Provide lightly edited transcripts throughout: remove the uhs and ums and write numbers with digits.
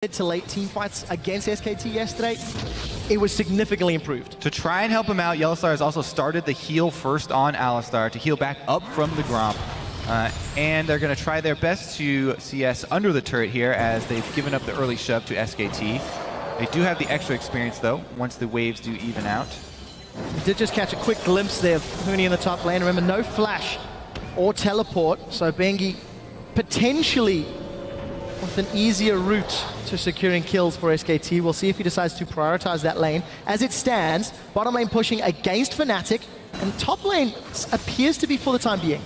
to late team fights against SKT yesterday, it was significantly improved. To try and help him out, Yellowstar has also started the heal first on Alistar to heal back up from the Gromp. And they're going to try their best to CS under the turret here as they've given up the early shove to SKT. They do have the extra experience though, once the waves do even out. We did just catch a quick glimpse there of Huni in the top lane. Remember, no flash or teleport, so Bengi potentially with an easier route to securing kills for SKT. We'll see if he decides to prioritize that lane. As it stands, bottom lane pushing against Fnatic, and top lane appears to be for the time being.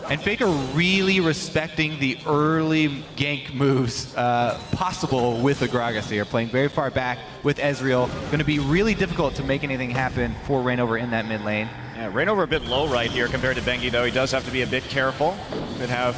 And Faker really respecting the early gank moves possible with the Gragas here, playing very far back with Ezreal. Going to be really difficult to make anything happen for Reignover in that mid lane. Yeah, Reignover a bit low right here compared to Bengi, though. He does have to be a bit careful. Could have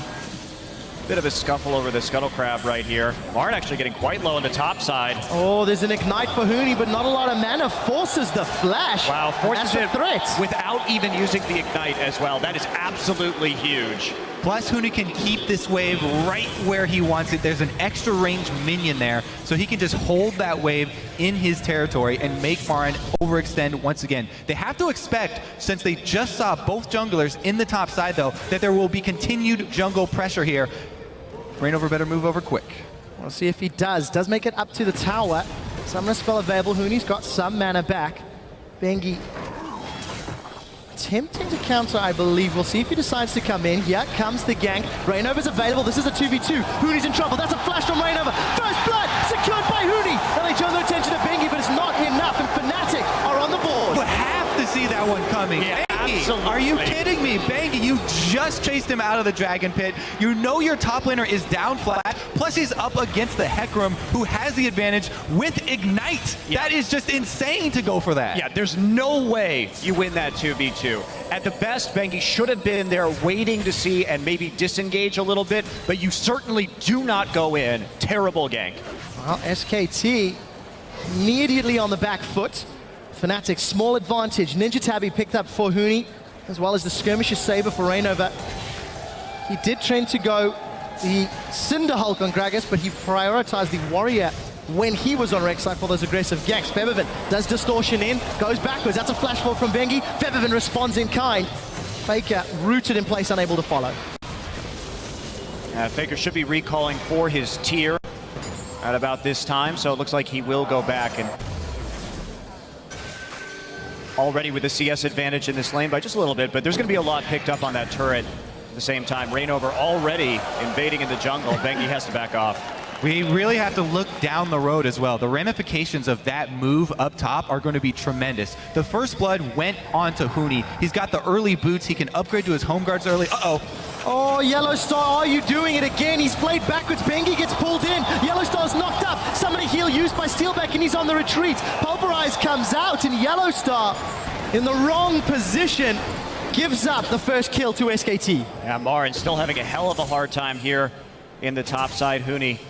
a bit of a scuffle over the Scuttle Crab right here. Marn actually getting quite low on the top side. Oh, there's an ignite for Huni, but not a lot of mana. Forces the flash. Wow, forces it threat without even using the ignite as well. That is absolutely huge. Plus, Huni can keep this wave right where he wants it. There's an extra range minion there, so he can just hold that wave in his territory and make Marn overextend once again. They have to expect, since they just saw both junglers in the top side though, that there will be continued jungle pressure here. Reignover better move over quick. We'll see if he does. Does make it up to the tower. Summoner spell available. Huni's got some mana back. Bengi attempting to counter, I believe. We'll see if he decides to come in. Here comes the gank. Reignover's available. This is a 2v2. Huni's in trouble. That's a flash from Reignover. First blood secured by Huni. Now they turn their attention to Bengi, but it's not enough, and Fnatic are on the board. You have to see that one coming. Yeah, Bengi, absolutely. are you kidding me? Bengi, you just chased him out of the Dragon Pit. You know your top laner is down flat, plus he's up against the Hecarim, who has the advantage with Ignite. Yeah. That is just insane to go for that. Yeah, there's no way you win that 2v2. At the best, Bengi should have been there waiting to see and maybe disengage a little bit, but you certainly do not go in. Terrible gank. Well, SKT immediately on the back foot. Fnatic, small advantage. Ninja Tabby picked up for Huni, as well as the Skirmisher Saber for Reignover. He did train to go the Cinder Hulk on Gragas, but he prioritized the Warrior when he was on Rek'Sai for those aggressive ganks. Febiven does distortion in, goes backwards. That's a flash fall from Bengi. Febiven responds in kind. Faker rooted in place, unable to follow. Faker should be recalling for his tier at about this time, so it looks like he will go back, and already with the CS advantage in this lane by just a little bit, but there's going to be a lot picked up on that turret at the same time. Reignover already invading in the jungle. Bengi has to back off. We really have to look down the road as well. The ramifications of that move up top are going to be tremendous. The first blood went onto Huni. He's got the early boots. He can upgrade to his home guards early. Uh-oh. Oh, Yellowstar, are you doing it again? He's played backwards. Bengi gets pulled in. Yellowstar's knocked up. Somebody heal used by Steelback, and he's on the retreat. Pulverize comes out, and Yellowstar, in the wrong position, gives up the first kill to SKT. Yeah, Marn still having a hell of a hard time here in the top side. Huni.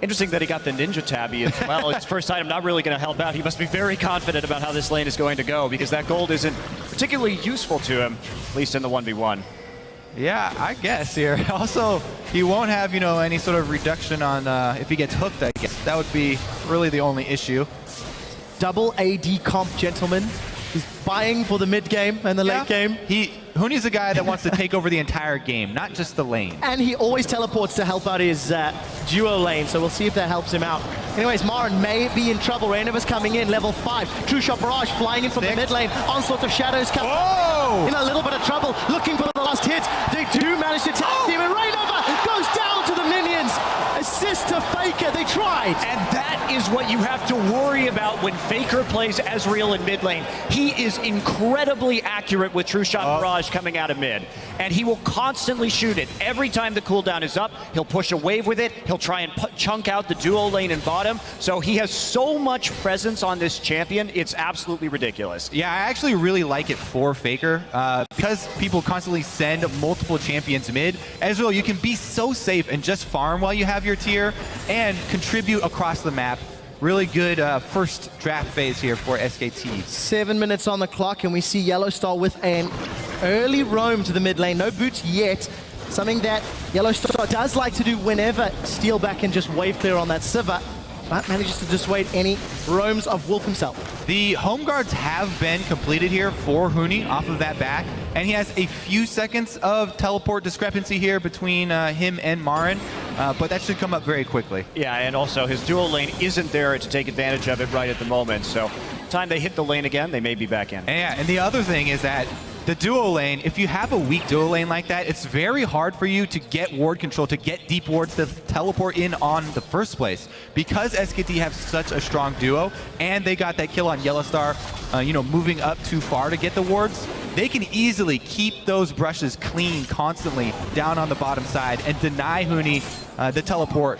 Interesting that he got the Ninja Tabby as well. It's first item, not really going to help out. He must be very confident about how this lane is going to go, because that gold isn't particularly useful to him, at least in the 1v1. Yeah, I guess here. Also, he won't have, you know, any sort of reduction on if he gets hooked, I guess. That would be really the only issue. Double AD comp, gentlemen. He's buying for the mid game and the late game. Huni's a guy that wants to take over the entire game, not just the lane. And he always teleports to help out his duo lane, so we'll see if that helps him out. Anyways, Marn may be in trouble. Reignover's coming in, level 5. True Shot Barrage flying in from the mid lane. Onslaught of Shadows coming in a little bit of trouble, looking for the last hit. They do manage to tag team, and Reignover goes down to the minions. Assist to Faker, they tried. And that is what you have to worry about when Faker plays Ezreal in mid lane. He is incredibly accurate with True Shot Barrage coming out of mid. And he will constantly shoot it. Every time the cooldown is up, he'll push a wave with it. He'll try and chunk out the duo lane and bottom. So he has so much presence on this champion, it's absolutely ridiculous. Yeah, I actually really like it for Faker. Because people constantly send multiple champions mid, Ezreal, you can be so safe and just farm while you have your tier and contribute across the map. Really good first draft phase here for SKT. 7 minutes on the clock, and we see Yellowstar with an early roam to the mid lane. No boots yet. Something that Yellowstar does like to do whenever Steelback can just wave clear on that Sivir. but manages to dissuade any roams of Wolf himself. The home guards have been completed here for Huni off of that back, and he has a few seconds of teleport discrepancy here between him and Marin, but that should come up very quickly. Yeah, and also his dual lane isn't there to take advantage of it right at the moment, so time they hit the lane again, they may be back in. And the other thing is that the duo lane, if you have a weak duo lane like that, it's very hard for you to get ward control, to get deep wards to teleport in on the first place. Because SKT have such a strong duo, and they got that kill on Yellowstar, moving up too far to get the wards, they can easily keep those brushes clean constantly down on the bottom side and deny Huni the teleport.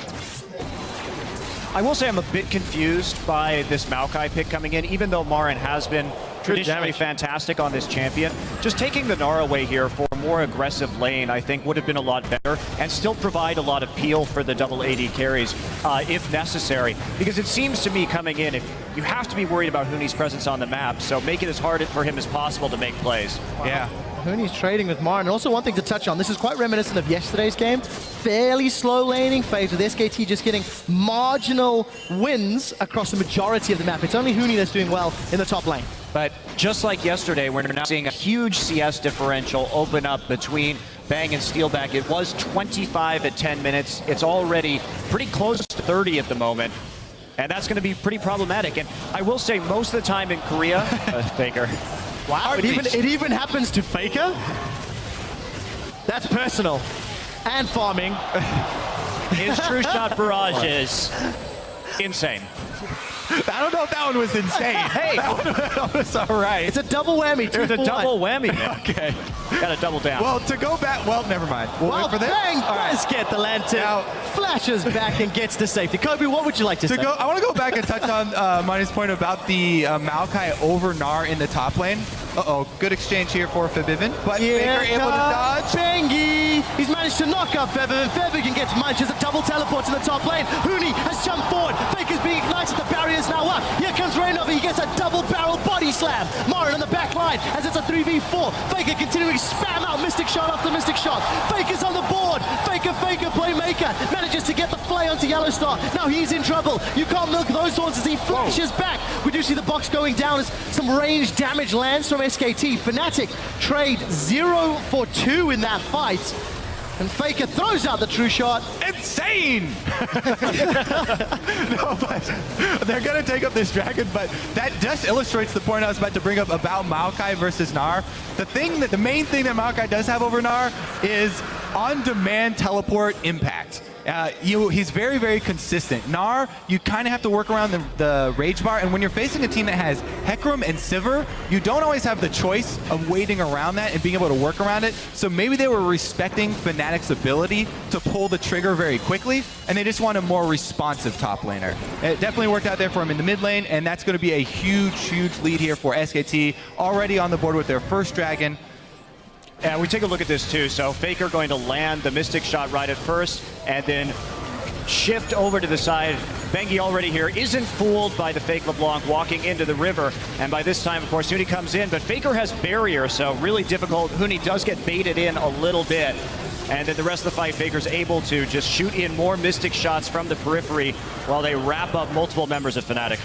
I will say I'm a bit confused by this Maokai pick coming in, even though Marin has been traditionally fantastic on this champion. Just taking the Gnar away here for a more aggressive lane, I think, would have been a lot better and still provide a lot of peel for the double AD carries if necessary. Because it seems to me coming in, if you have to be worried about Huni's presence on the map, so make it as hard for him as possible to make plays. Wow. Yeah. Huni's trading with Marin. And also one thing to touch on, this is quite reminiscent of yesterday's game. Fairly slow laning phase with SKT just getting marginal wins across the majority of the map. It's only Huni that's doing well in the top lane. But just like yesterday, we're now seeing a huge CS differential open up between Bang and Steelback. It was 25 at 10 minutes. It's already pretty close to 30 at the moment. And that's going to be pretty problematic. And I will say most of the time in Korea, Faker. Wow, it even happens to Faker? That's personal. And farming. His true shot barrage is insane. I don't know if that one was insane. Hey, that was all right. It's a double whammy. It's a double whammy, man. Okay. Got to double down. Well, to go back, well, never mind. We'll wait for this. Bang does get the lantern. Now, flashes back and gets to safety. Kobe, what would you like to say? I want to go back and touch on Money's point about the Maokai over Gnar in the top lane. Uh-oh, good exchange here for Febiven, but Faker able to dodge. Bengi! He's managed to knock up Febiven. Febiven gets munched as a double teleport to the top lane. Huni has jumped forward. Faker's being ignited. The barrier is now up. Here comes Rainova. He gets a double barrel body slam. Marin on the back line as it's a 3v4. Faker continuing to spam out Mystic Shot after Mystic Shot. Faker's on the board. Faker, playmaker. Manages to get the play onto Yellowstar. Now he's in trouble. You can't milk those horns as he flashes back. We do see the box going down as some range damage lands from SKT. Fnatic trade 0 for 2 in that fight. And Faker throws out the true shot. Insane! No, but they're going to take up this dragon, but that just illustrates the point I was about to bring up about Maokai versus Gnar. The main thing that Maokai does have over Gnar is on-demand teleport impact. He's very, very consistent. Gnar, you kind of have to work around the rage bar, and when you're facing a team that has Hecarim and Sivir, you don't always have the choice of waiting around that and being able to work around it. So maybe they were respecting Fnatic's ability to pull the trigger very quickly, and they just want a more responsive top laner. It definitely worked out there for him in the mid lane, and that's going to be a huge, huge lead here for SKT, already on the board with their first dragon. And we take a look at this too. So Faker going to land the Mystic Shot right at first and then shift over to the side. Bengi already here isn't fooled by the fake LeBlanc walking into the river. And by this time, of course, Huni comes in, but Faker has barrier, so really difficult. Huni does get baited in a little bit. And then the rest of the fight, Faker's able to just shoot in more Mystic Shots from the periphery while they wrap up multiple members of Fnatic.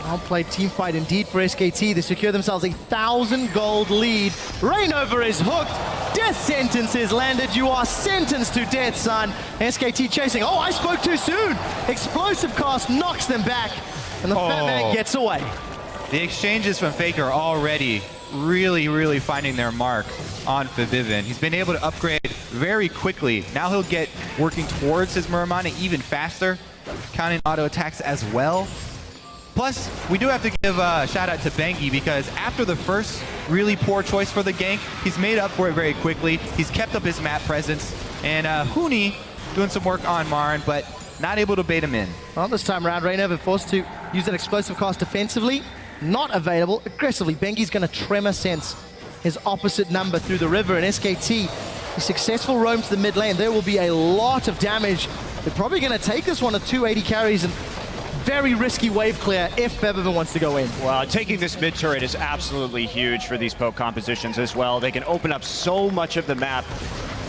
Well-played team fight indeed for SKT. They secure themselves a 1,000 gold lead. Rainover is hooked. Death sentence is landed. You are sentenced to death, son. SKT chasing. Oh, I spoke too soon. Explosive cast knocks them back, and the fat man gets away. The exchanges from Faker are already really, really finding their mark on Febiven. He's been able to upgrade very quickly. Now he'll get working towards his Muramana even faster, counting auto attacks as well. Plus, we do have to give a shout out to Bengi because after the first really poor choice for the gank, he's made up for it very quickly. He's kept up his map presence. And Huni doing some work on Marin, but not able to bait him in. Well, this time around, Rainover forced to use that explosive cast defensively. Not available. Aggressively, Bengi's going to tremor sense his opposite number through the river. And SKT, a successful roam to the mid lane. There will be a lot of damage. They're probably going to take this one at 280 carries and very risky wave clear if Febiven wants to go in. Well, taking this mid turret is absolutely huge for these poke compositions as well. They can open up so much of the map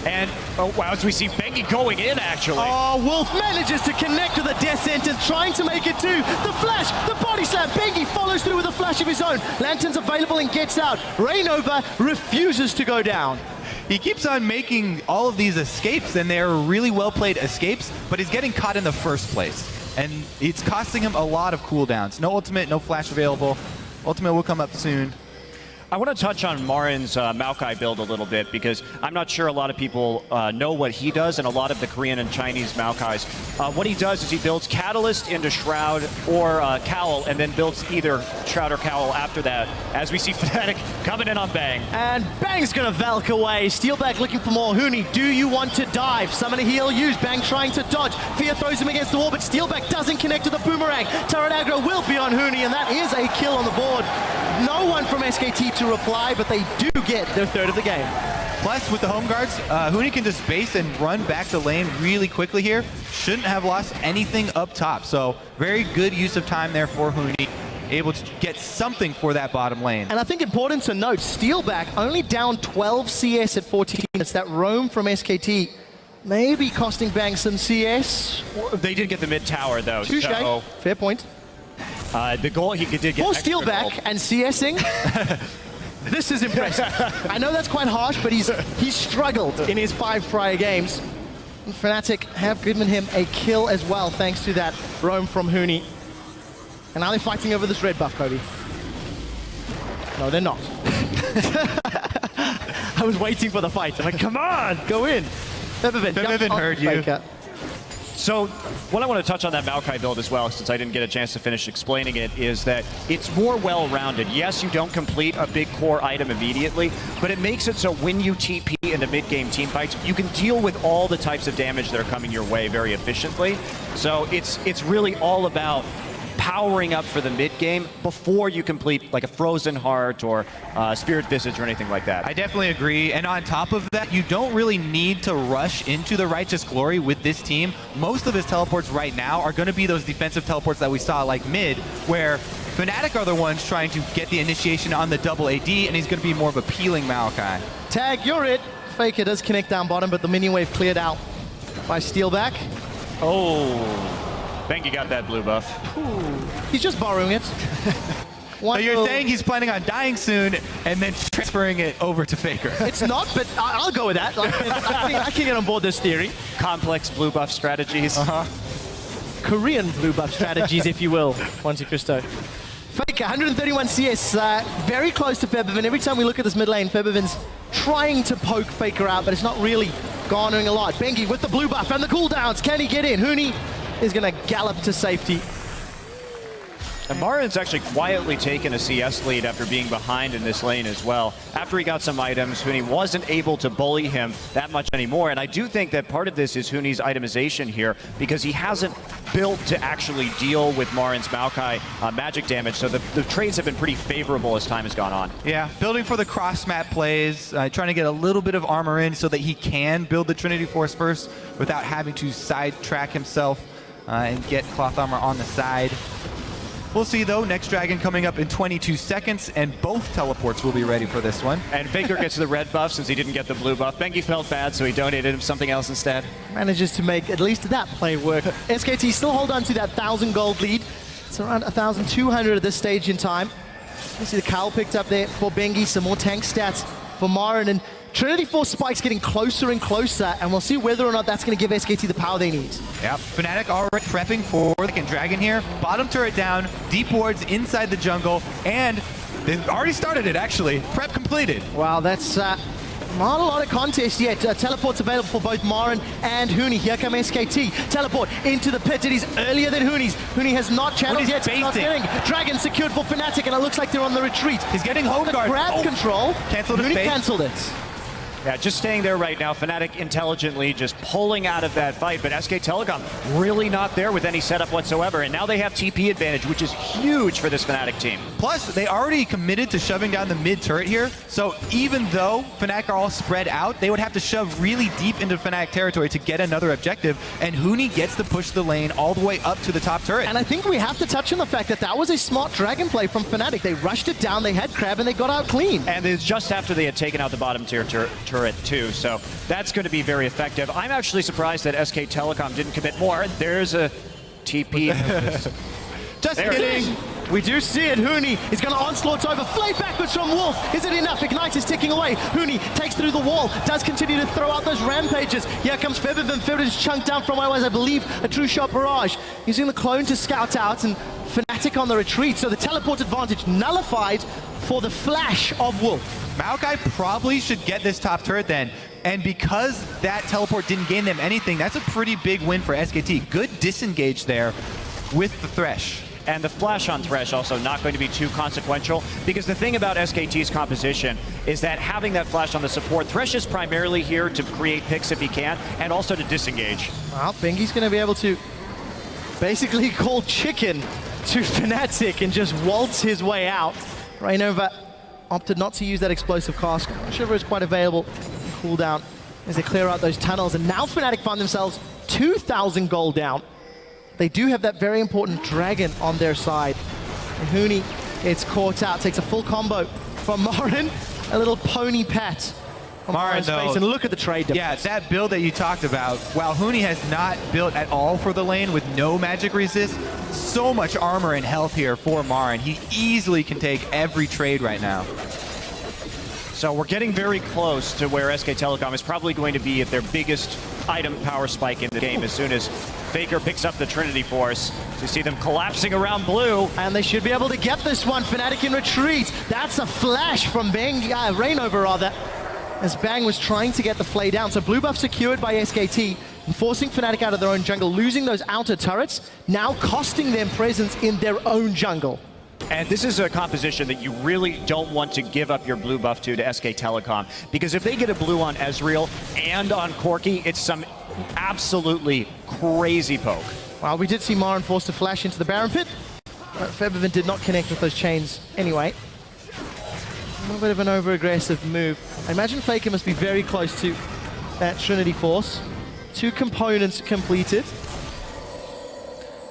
And, oh wow, as we see Bengi going in, actually. Oh, Wolf manages to connect with a death sentence, trying to make it two. The flash, the body slam. Bengi follows through with a flash of his own. Lantern's available and gets out. Rainova refuses to go down. He keeps on making all of these escapes, and they're really well-played escapes, but he's getting caught in the first place. And it's costing him a lot of cooldowns. No ultimate, no flash available. Ultimate will come up soon. I want to touch on Marin's Maokai build a little bit because I'm not sure a lot of people know what he does, and a lot of the Korean and Chinese Maokais. What he does is he builds Catalyst into Shroud or Cowl, and then builds either Shroud or Cowl after that. As we see Fnatic coming in on Bang. And Bang's gonna Valk away. Steelback looking for more. Huni, do you want to dive? Summon a heal used. Bang trying to dodge. Fear throws him against the wall, but Steelback doesn't connect to the boomerang. Turret aggro will be on Huni, and that is a kill on the board. No one from SKT to reply, but they do get their third of the game. Plus, with the home guards, Huni can just base and run back the lane really quickly here. Shouldn't have lost anything up top. So very good use of time there for Huni. Able to get something for that bottom lane. And I think important to note, Steelback only down 12 CS at 14 minutes. That roam from SKT maybe costing Bang some CS. They did get the mid tower though. Touche. So, fair point. the goal he did get. For Steelback and CSing, this is impressive. I know that's quite harsh, but he's struggled in his 5 prior games. And Fnatic have given him a kill as well, thanks to that roam from Huni. And now they're fighting over this red buff, Cody. No, they're not. I was waiting for the fight. I'm like, come on, go in. Febiven heard you. gold. So what I want to touch on that Maokai build as well, since I didn't get a chance to finish explaining it, is that it's more well-rounded. Yes, you don't complete a big core item immediately, but it makes it so when you TP into mid-game team fights, you can deal with all the types of damage that are coming your way very efficiently. So it's really all about powering up for the mid-game before you complete like a Frozen Heart or Spirit Visage or anything like that. I definitely agree, and on top of that, you don't really need to rush into the Righteous Glory with this team. Most of his teleports right now are going to be those defensive teleports that we saw like mid, where Fnatic are the ones trying to get the initiation on the double AD, and he's going to be more of a peeling Maokai. Tag, you're it. Faker does connect down bottom, but the minion wave cleared out by Steelback. Oh. Bengi got that blue buff. Ooh, he's just borrowing it. So you're saying he's planning on dying soon and then transferring it over to Faker? It's not, but I'll go with that. I can get on board this theory. Complex blue buff strategies. Korean blue buff strategies, if you will, Monte Cristo. Faker, 131 CS, very close to Febiven. Every time we look at this mid lane, Febiven's trying to poke Faker out, but it's not really garnering a lot. Bengi with the blue buff and the cooldowns. Can he get in? Huni is going to gallop to safety. And Marin's actually quietly taken a CS lead after being behind in this lane as well. After he got some items, Huni wasn't able to bully him that much anymore. And I do think that part of this is Huni's itemization here, because he hasn't built to actually deal with Marin's Maokai magic damage. So the trades have been pretty favorable as time has gone on. Yeah, building for the cross-map plays, trying to get a little bit of armor in so that he can build the Trinity Force first without having to sidetrack himself and get cloth armor on the side. We'll see, though. Next Dragon coming up in 22 seconds, and both teleports will be ready for this one. And Faker gets the red buff since he didn't get the blue buff. Bengi felt bad, so he donated him something else instead. Manages to make at least that play work. SKT still hold on to that 1,000 gold lead. It's around 1,200 at this stage in time. You see the Cowl picked up there for Bengi, some more tank stats for Marin, and Trinity Force spikes getting closer and closer, and we'll see whether or not that's going to give SKT the power they need. Yep, Fnatic already prepping for the Dragon here. Bottom turret down, deep wards inside the jungle, and they've already started it, actually. Prep completed. Wow, that's not a lot of contest yet. Teleports available for both Marin and Huni. Here come SKT. Teleport into the pit. It is earlier than Huni's. Huni has not channeled yet. Dragon secured for Fnatic, and it looks like they're on the retreat. He's getting home guard. Grab control. Canceled his Huni bait. cancelled it. Yeah, just staying there right now. Fnatic intelligently just pulling out of that fight, but SK Telecom really not there with any setup whatsoever. And now they have TP advantage, which is huge for this Fnatic team. Plus, they already committed to shoving down the mid turret here. So even though Fnatic are all spread out, they would have to shove really deep into Fnatic territory to get another objective. And Huni gets to push the lane all the way up to the top turret. And I think we have to touch on the fact that that was a smart Dragon play from Fnatic. They rushed it down, they had Crab, and they got out clean. And it's just after they had taken out the bottom tier turret turret too, so that's going to be very effective. I'm actually surprised that SK Telecom didn't commit more. There's a TP. Just kidding. We do see it. Huni is going to onslaught over. Flay backwards from Wolf. Is it enough? Ignite is ticking away. Huni takes through the wall. Does continue to throw out those rampages. Here comes Febiven. Febiven's chunked down from where was, I believe, a true shot barrage. Using the clone to scout out, and Fnatic on the retreat. So the teleport advantage nullified for the flash of Wolf. Maokai probably should get this top turret then. And because that teleport didn't gain them anything, that's a pretty big win for SKT. Good disengage there with the Thresh. And the flash on Thresh also not going to be too consequential, because the thing about SKT's composition is that having that flash on the support, Thresh is primarily here to create picks if he can, and also to disengage. Well, Bengi's going to be able to basically call chicken to Fnatic and just waltz his way out. Rainova opted not to use that explosive cask. Shiver is quite available. Cooldown as they clear out those tunnels, and now Fnatic find themselves 2,000 gold down. They do have that very important dragon on their side. And Huni gets caught out, takes a full combo from Marin. A little pony pat on Marin's face, and look at the trade difference. Yeah, that build that you talked about, while Huni has not built at all for the lane with no magic resist, so much armor and health here for Marin. He easily can take every trade right now. So we're getting very close to where SK Telecom is probably going to be at their biggest item power spike in the game as soon as Faker picks up the Trinity Force. You see them collapsing around blue. And they should be able to get this one. Fnatic in retreat. That's a flash from Rainova rather, as Bang was trying to get the Flay down. So blue buff secured by SKT, and forcing Fnatic out of their own jungle, losing those outer turrets, now costing them presence in their own jungle. And this is a composition that you really don't want to give up your blue buff to SK Telecom, because if they get a blue on Ezreal and on Corki, it's some absolutely crazy poke. Well, we did see Marin forced to flash into the Baron pit, but Febiven did not connect with those chains anyway. A little bit of an over-aggressive move. I imagine Faker must be very close to that Trinity Force. 2 components completed.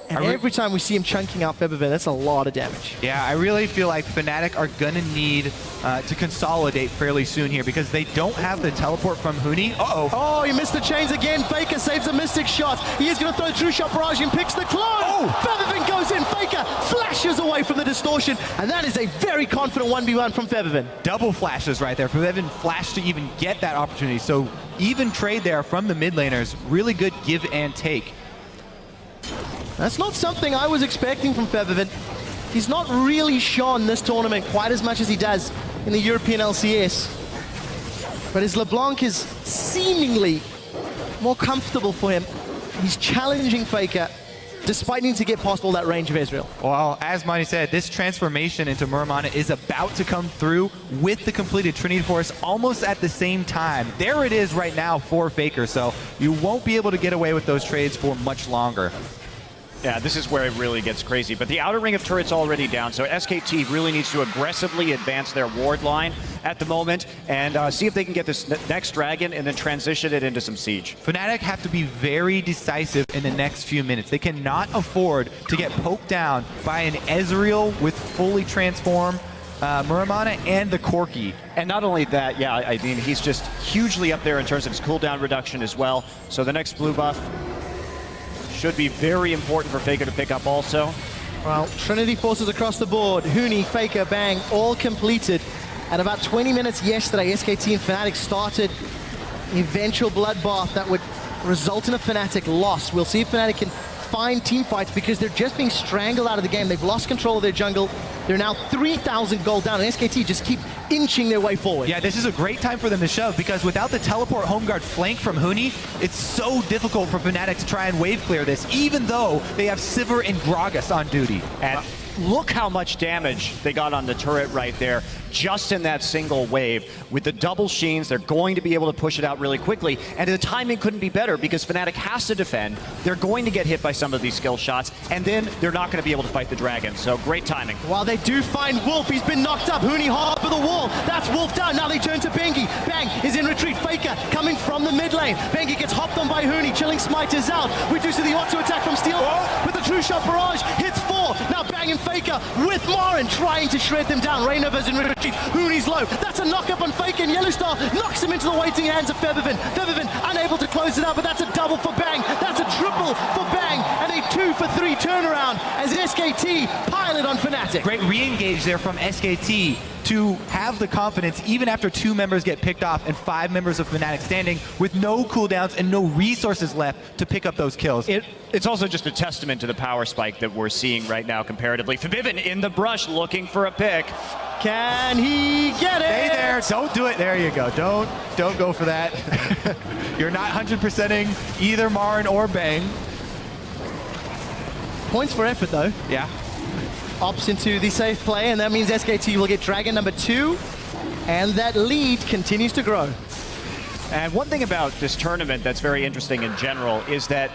And every time we see him chunking out Febiven, that's a lot of damage. Yeah, I really feel like Fnatic are going to need to consolidate fairly soon here, because they don't have the teleport from Huni. Uh-oh. Oh, he missed the chains again. Faker saves a Mystic Shot. He is going to throw the True Shot Barrage and picks the clone. Oh. Febiven goes in. Faker flashes away from the distortion, and that is a very confident 1v1 from Febiven. Double flashes right there. Febiven flashed to even get that opportunity. So even trade there from the mid laners. Really good give and take. That's not something I was expecting from Febiven. He's not really shone this tournament quite as much as he does in the European LCS. But his LeBlanc is seemingly more comfortable for him. He's challenging Faker, despite needing to get past all that range of Ezreal. Well, as Monty said, this transformation into Muramana is about to come through with the completed Trinity Force almost at the same time. There it is right now for Faker, so you won't be able to get away with those trades for much longer. Yeah, this is where it really gets crazy. But the outer ring of turrets already down, so SKT really needs to aggressively advance their ward line at the moment and see if they can get this next dragon and then transition it into some siege. Fnatic have to be very decisive in the next few minutes. They cannot afford to get poked down by an Ezreal with fully transformed Muramana and the Corki. And not only that, yeah, I mean, he's just hugely up there in terms of his cooldown reduction as well. So the next blue buff should be very important for Faker to pick up also. Well, Trinity Forces across the board. Huni, Faker, Bang, all completed. At about 20 minutes yesterday, SKT and Fnatic started the eventual bloodbath that would result in a Fnatic loss. We'll see if Fnatic can find team fights, because they're just being strangled out of the game. They've lost control of their jungle. They're now 3,000 gold down, and SKT just keep inching their way forward. Yeah, this is a great time for them to shove, because without the teleport home guard flank from Huni, it's so difficult for Fnatic to try and wave clear this, even though they have Sivir and Gragas on duty. And look how much damage they got on the turret right there, just in that single wave. With the double sheens, they're going to be able to push it out really quickly, and the timing couldn't be better, because Fnatic has to defend. They're going to get hit by some of these skill shots, and then they're not going to be able to fight the dragon, so great timing. While they do find Wolf, he's been knocked up. Huni hard for the wall. That's Wolf down. Now they turn to Bengi. Bang is in retreat. Faker coming from the mid lane. Bengi gets hopped on by Huni. Chilling Smite is out. We do see the auto attack from Steel with the True Shot Barrage. Hits 4. Now Bang in Faker with Marin trying to shred them down. Rainova's in retreat. Hooney's low. That's a knock up on Faker, and Yellowstar knocks him into the waiting hands of Feathervin. Feathervin unable to close it out, but that's a double for Bang. That's a triple for Bang, and a 2-for-3 turnaround as SKT pilot on Fnatic. Great re-engage there from SKT to have the confidence even after 2 members get picked off and 5 members of Fnatic standing with no cooldowns and no resources left to pick up those kills. It's also just a testament to the power spike that we're seeing right now comparatively. Febiven in the brush looking for a pick. Can he get it? Stay there, don't do it. There you go. Don't go for that. You're not 100%ing either Marin or Bang. Points for effort though. Yeah. Opts into the safe play, and that means SKT will get Dragon number 2, and that lead continues to grow. And one thing about this tournament that's very interesting in general is that,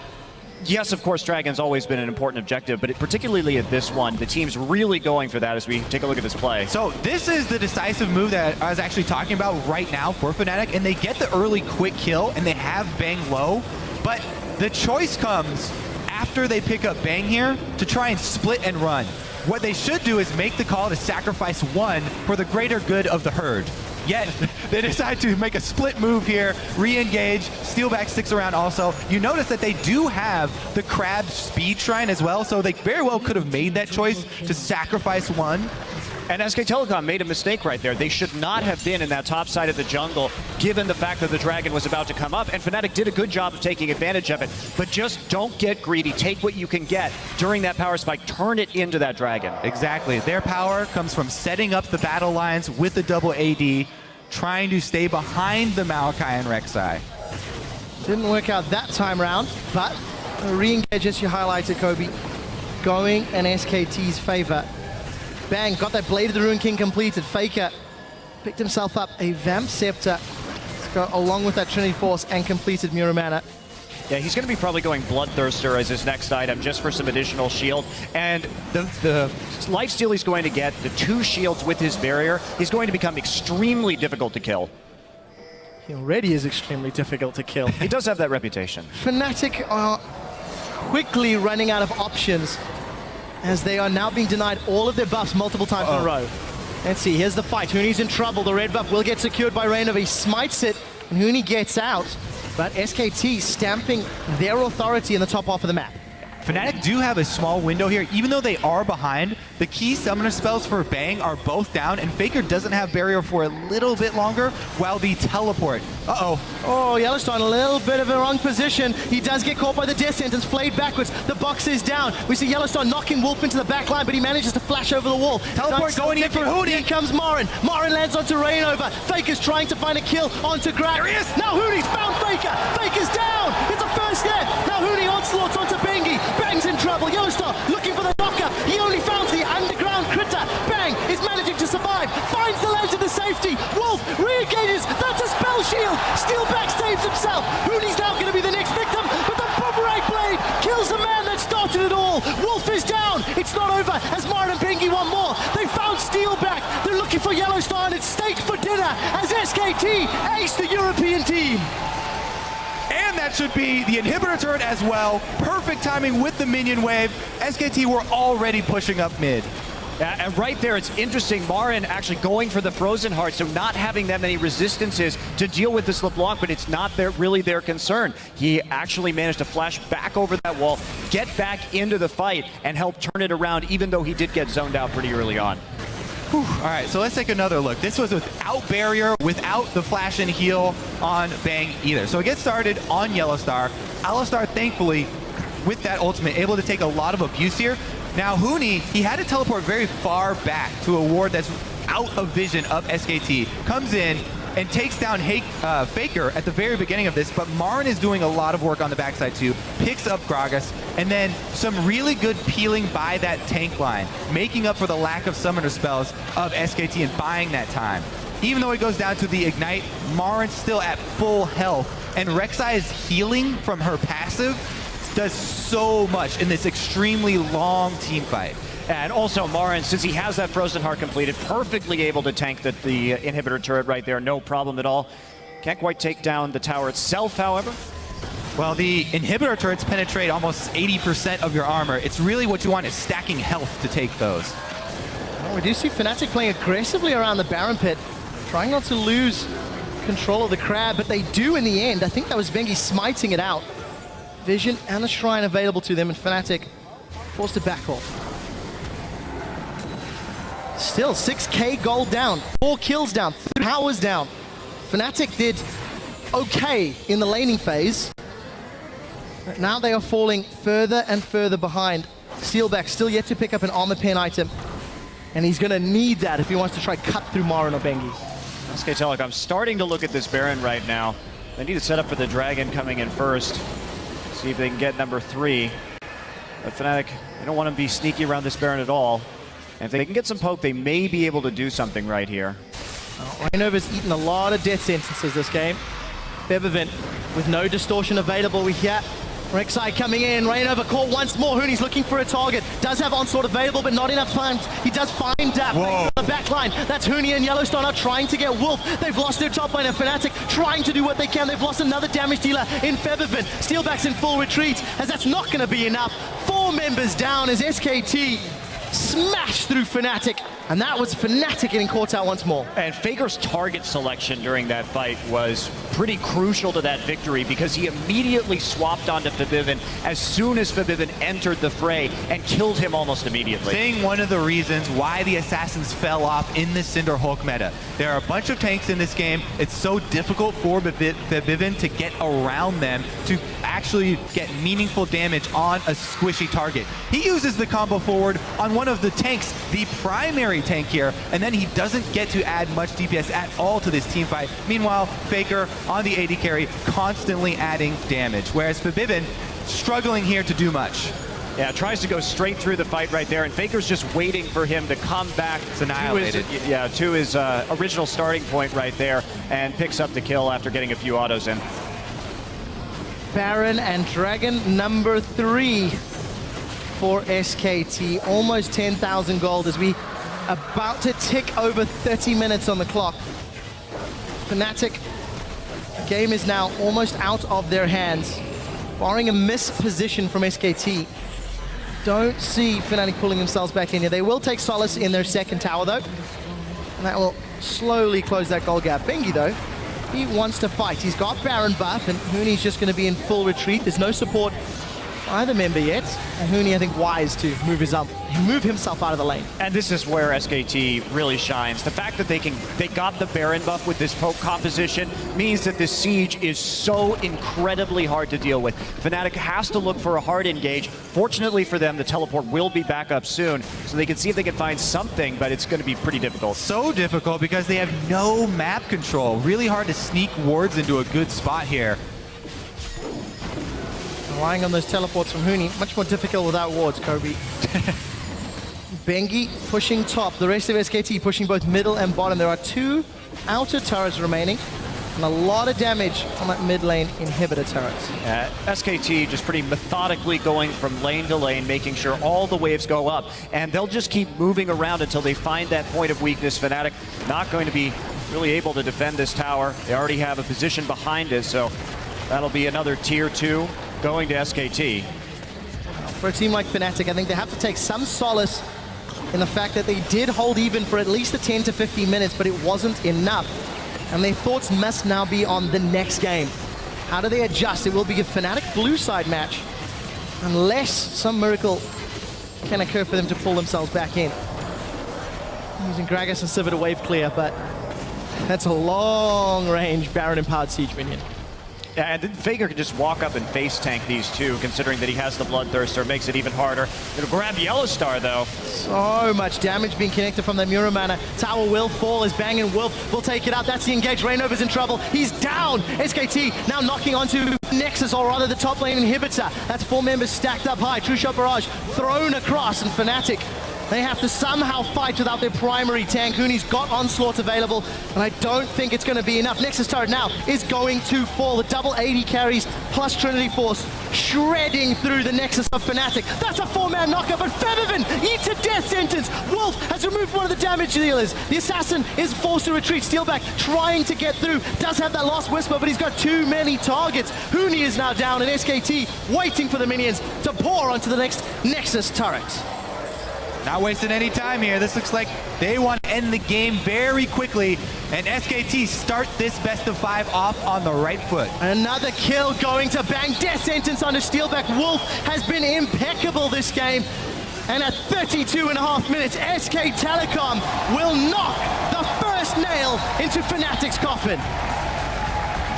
yes, of course, Dragon's always been an important objective, but particularly at this one, the team's really going for that as we take a look at this play. So this is the decisive move that I was actually talking about right now for Fnatic, and they get the early quick kill, and they have Bang low, but the choice comes after they pick up Bang here to try and split and run. What they should do is make the call to sacrifice one for the greater good of the herd. Yet, they decide to make a split move here, re-engage, Steelback sticks around also. You notice that they do have the Crab Speed Shrine as well, so they very well could have made that choice to sacrifice one. And SK Telecom made a mistake right there. They should not have been in that top side of the jungle, given the fact that the Dragon was about to come up. And Fnatic did a good job of taking advantage of it. But just don't get greedy. Take what you can get during that power spike. Turn it into that Dragon. Exactly. Their power comes from setting up the battle lines with the double AD, trying to stay behind the Maokai and Rek'Sai. Didn't work out that time round, but a re-engage, as you highlighted, Kobe, going in SKT's favor. Bang, got that Blade of the Ruin King completed. Faker picked himself up a Vamp Scepter to go along with that Trinity Force and completed Muramana. Yeah, he's going to be probably going Bloodthirster as his next item just for some additional shield. And the lifesteal he's going to get, the 2 shields with his barrier, is going to become extremely difficult to kill. He already is extremely difficult to kill. He does have that reputation. Fnatic are quickly running out of options as they are now being denied all of their buffs multiple times in a row. Let's see, here's the fight. Hooney's in trouble. The red buff will get secured by Rainova. He smites it, and Hooney gets out. But SKT stamping their authority in the top half of the map. Fnatic do have a small window here, even though they are behind. The key summoner spells for Bang are both down, and Faker doesn't have barrier for a little bit longer, while the teleport. Oh, Yellowstar in a little bit of a wrong position. He does get caught by the death sentence, flayed backwards. The box is down. We see Yellowstar knocking Wolf into the back line, but he manages to flash over the wall. Teleport going in for Hooney. Here comes Marin. Marin lands onto Rainova. Faker's trying to find a kill onto Grab. There he is. Now Hooney's found Faker. Faker's down. It's a first death. Now Hooney onslaughts onto Bengi. Bang's in trouble. Yellowstar looking for the knocker. He only found the underground critter. Bang is managing to survive. Finds the ledge of the safety. Wolf re-engages. That's a spell shield. Steelback saves himself. Hooney's now going to be the next victim, but the boomerang blade kills the man that started it all. Wolf is down. It's not over as Marin and Bengi want more. They found Steelback. They're looking for Yellowstar, and it's steak for dinner as SKT ace the European team. and that should be the inhibitor turret as well. Perfect timing with the minion wave. SKT were already pushing up mid. And right there, it's interesting, Marin actually going for the Frozen Heart, so not having that many resistances to deal with this LeBlanc, but it's not really their concern. He actually managed to flash back over that wall, get back into the fight, and help turn it around, even though he did get zoned out pretty early on. Whew. All right, so let's take another look. This was without barrier, without the flash and heal on Bang either. So it gets started on Yellowstar. Alistar, thankfully, with that ultimate, able to take a lot of abuse here. Now, Hooney, he had to teleport very far back to a ward that's out of vision of SKT. Comes in and takes down Faker at the very beginning of this, but Marin is doing a lot of work on the backside too. Picks up Gragas, and then some really good peeling by that tank line, making up for the lack of summoner spells of SKT and buying that time. Even though it goes down to the Ignite, Marin's still at full health, and Rek'Sai is healing from her passive, does so much in this extremely long team fight. And also Marin, since he has that Frozen Heart completed, perfectly able to tank the inhibitor turret right there, no problem at all. Can't quite take down the tower itself, however. Well, the inhibitor turrets penetrate almost 80% of your armor. It's really what you want is stacking health to take those. Well, we do see Fnatic playing aggressively around the Baron pit, trying not to lose control of the crab, but they do in the end. I think that was Bengi smiting it out. Vision and the Shrine available to them, and Fnatic forced to back off. Still, 6k gold down, 4 kills down, 3 towers down. Fnatic did okay in the laning phase. But now they are falling further and further behind. Steelback still yet to pick up an armor pen item. And he's going to need that if he wants to try cut through Marin or Bengi. SKT, I'm starting to look at this Baron right now. They need to set up for the Dragon coming in first. See if they can get number 3. But Fnatic, they don't want to be sneaky around this Baron at all. And if they can get some poke, they may be able to do something right here. Reinova's eaten a lot of death sentences this game. Feathervent with no distortion available. We hear Rek'Sai coming in. Reinova caught once more. Hooney's looking for a target. Does have onslaught available, but not enough time. He does find Dap on the back line. That's Hooney and Yellowstone are trying to get Wolf. They've lost their top laner. Fnatic trying to do what they can. They've lost another damage dealer in Feathervent. Steelback's in full retreat, as that's not going to be enough. 4 members down as SKT smashed through Fnatic, and that was Fnatic getting caught out once more. And Faker's target selection during that fight was pretty crucial to that victory because he immediately swapped onto Febiven as soon as Febiven entered the fray and killed him almost immediately. Saying one of the reasons why the Assassins fell off in the Cinder Hulk meta. There are a bunch of tanks in this game. It's so difficult for Febiven to get around them to actually get meaningful damage on a squishy target. He uses the combo forward on one of the tanks, the primary tank here, and then he doesn't get to add much DPS at all to this team fight. Meanwhile, Faker on the AD carry constantly adding damage, whereas Febiven struggling here to do much. Yeah, tries to go straight through the fight right there, and Faker's just waiting for him to come back to his original starting point right there, and picks up the kill after getting a few autos in. Baron and Dragon number 3 for SKT. Almost 10,000 gold as we about to tick over 30 minutes on the clock. Fnatic, the game is now almost out of their hands. Barring a missed position from SKT, don't see Fnatic pulling themselves back in here. They will take solace in their second tower though, and that will slowly close that gold gap. Bengi though, he wants to fight. He's got Baron buff, and Hooney's just going to be in full retreat. There's no support either member yet, and Hooney, I think, wise to move himself out of the lane. And this is where SKT really shines. The fact that they got the Baron buff with this poke composition means that this siege is so incredibly hard to deal with. Fnatic has to look for a hard engage. Fortunately for them, the teleport will be back up soon, so they can see if they can find something, but it's going to be pretty difficult. So difficult because they have no map control. Really hard to sneak wards into a good spot here. Relying on those teleports from Hooney, much more difficult without wards, Kobe. Bengi pushing top, the rest of SKT pushing both middle and bottom. There are 2 outer turrets remaining, and a lot of damage on that mid lane inhibitor turrets. SKT just pretty methodically going from lane to lane, making sure all the waves go up, and they'll just keep moving around until they find that point of weakness. Fnatic not going to be really able to defend this tower. They already have a position behind it, so that'll be another tier 2 going to SKT. For a team like Fnatic, I think they have to take some solace in the fact that they did hold even for at least the 10 to 15 minutes, but it wasn't enough. And their thoughts must now be on the next game. How do they adjust? It will be a Fnatic blue side match, unless some miracle can occur for them to pull themselves back in. Using Gragas and Sivir to wave clear, but that's a long range Baron empowered siege minion. And then Faker can just walk up and face tank these two, considering that he has the Bloodthirster. Makes it even harder. It'll grab Yellowstar, though. So much damage being connected from that Muramana. Tower will fall as Bang and Wolf will take it out. That's the engage. Reinova's in trouble. He's down. SKT now knocking onto Nexus, or rather the top lane inhibitor. That's 4 members stacked up high. True Shot Barrage thrown across, and Fnatic, they have to somehow fight without their primary tank. Hooney's got Onslaught available, and I don't think it's going to be enough. Nexus turret now is going to fall. The double 80 carries plus Trinity Force shredding through the Nexus of Fnatic. That's a 4-man knockup, but Feathervent, he It's a death sentence. Wolf has removed one of the damage dealers. The assassin is forced to retreat. Steelback trying to get through. Does have that last whisper, but he's got too many targets. Huni is now down, and SKT waiting for the minions to pour onto the next Nexus turret. Not wasting any time here. This looks like they want to end the game very quickly, and SKT start this best of 5 off on the right foot. Another kill going to bang. Death sentence onto Steelback. Wolf has been impeccable this game. And at 32.5 minutes, SK Telecom will knock the first nail into Fnatic's coffin.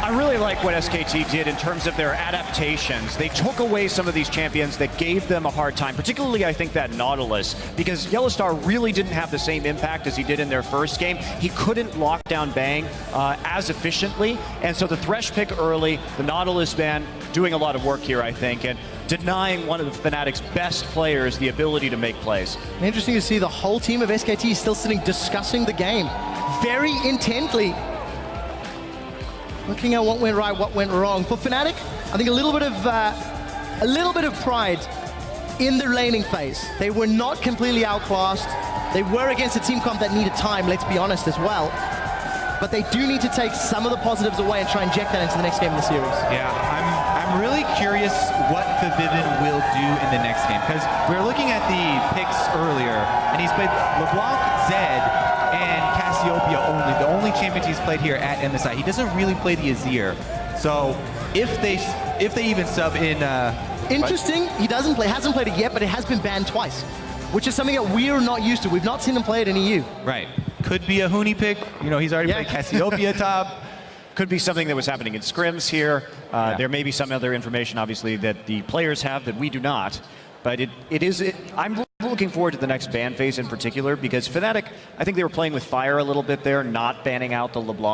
I really like what SKT did in terms of their adaptations. They took away some of these champions that gave them a hard time, particularly I think that Nautilus, because Yellowstar really didn't have the same impact as he did in their first game. He couldn't lock down Bang as efficiently, and so the Thresh pick early, the Nautilus ban doing a lot of work here, I think, and denying one of the Fnatic's best players the ability to make plays. Interesting to see the whole team of SKT still sitting discussing the game very intently. Looking at what went right, what went wrong. For Fnatic, I think a little bit of pride in their laning phase. They were not completely outclassed. They were against a team comp that needed time, let's be honest, as well. But they do need to take some of the positives away and try and inject that into the next game in the series. Yeah, I'm really curious what the Vivid will do in the next game, because we were looking at the picks earlier, and he's played LeBlanc, Zed, and Cassiopeia only, the only champions he's played here at MSI. He doesn't really play the Azir. So if they even sub in... Interesting, he hasn't played it yet, but it has been banned twice, which is something that we're not used to. We've not seen him play it in EU. Right. Could be a Huni pick. You know, he's already played Cassiopeia top. Could be something that was happening in scrims here. There may be some other information, obviously, that the players have that we do not. But I'm looking forward to the next ban phase in particular, because Fnatic, I think they were playing with fire a little bit there, not banning out the LeBlanc.